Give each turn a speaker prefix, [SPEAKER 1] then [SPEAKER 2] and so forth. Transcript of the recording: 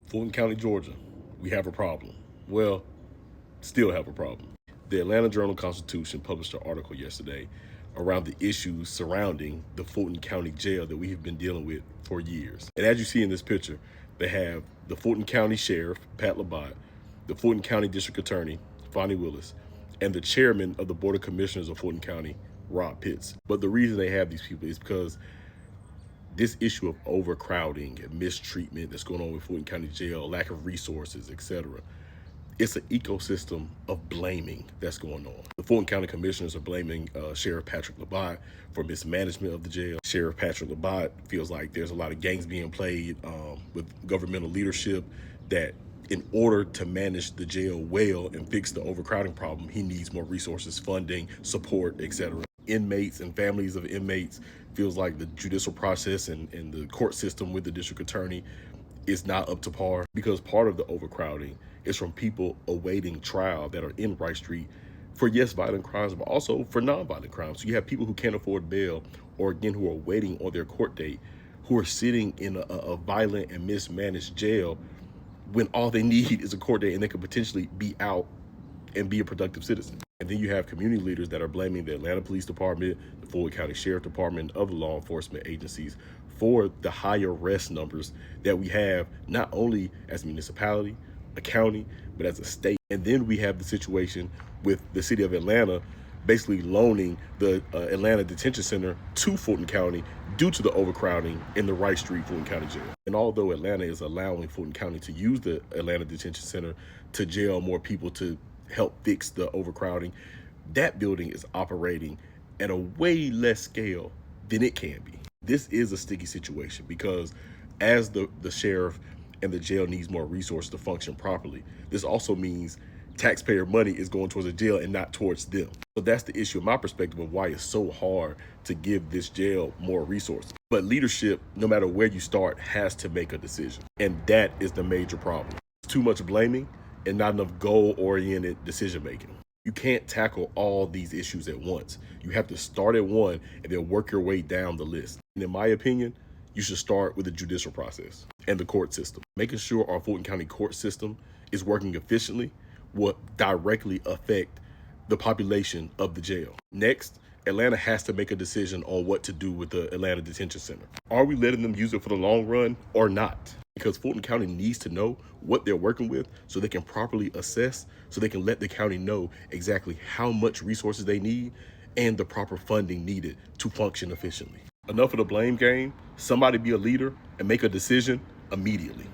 [SPEAKER 1] Fulton County, Georgia, we have a problem. Well, still have a problem. The Atlanta Journal-Constitution published an article yesterday around the issues surrounding the Fulton County Jail that we have been dealing with for years. And as you see in this picture, they have the Fulton County Sheriff, Pat Labat, the Fulton County District Attorney, Fonnie Willis, and the chairman of the Board of Commissioners of Fulton County, Rob Pitts. But the reason they have these people is because this issue of overcrowding and mistreatment that's going on with Fulton County Jail, lack of resources, etc. It's an ecosystem of blaming that's going on. The Fulton County Commissioners are blaming Sheriff Patrick Labat for mismanagement of the jail. Sheriff Patrick Labat feels like there's a lot of games being played with governmental leadership, that in order to manage the jail well and fix the overcrowding problem, he needs more resources, funding, support, etc. Inmates and families of inmates feels like the judicial process and the court system with the district attorney is not up to par, because part of the overcrowding is from people awaiting trial that are in Rice Street for, yes, violent crimes, but also for non-violent crimes. So you have people who can't afford bail, or again, who are waiting on their court date, who are sitting in a violent and mismanaged jail when all they need is a court date and they could potentially be out and be a productive citizen. And then you have community leaders that are blaming the Atlanta Police Department, the Fulton County Sheriff Department, and other law enforcement agencies for the high arrest numbers that we have, not only as a municipality, a county, but as a state. And then we have the situation with the city of Atlanta basically loaning the Atlanta Detention Center to Fulton County due to the overcrowding in the Rice Street Fulton County Jail. And although Atlanta is allowing Fulton County to use the Atlanta Detention Center to jail more people to help fix the overcrowding, that building is operating at a way less scale than it can be. This is a sticky situation, because as the sheriff and the jail needs more resources to function properly, this also means taxpayer money is going towards the jail and not towards them. So that's the issue in my perspective of why it's so hard to give this jail more resources. But leadership, no matter where you start, has to make a decision. And that is the major problem. Too much blaming and not enough goal-oriented decision-making. You can't tackle all these issues at once. You have to start at one and then work your way down the list. And in my opinion, you should start with the judicial process and the court system. Making sure our Fulton County court system is working efficiently will directly affect the population of the jail. Next, Atlanta has to make a decision on what to do with the Atlanta Detention Center. Are we letting them use it for the long run or not? Because Fulton County needs to know what they're working with so they can properly assess, so they can let the county know exactly how much resources they need and the proper funding needed to function efficiently. Enough of the blame game. Somebody be a leader and make a decision immediately.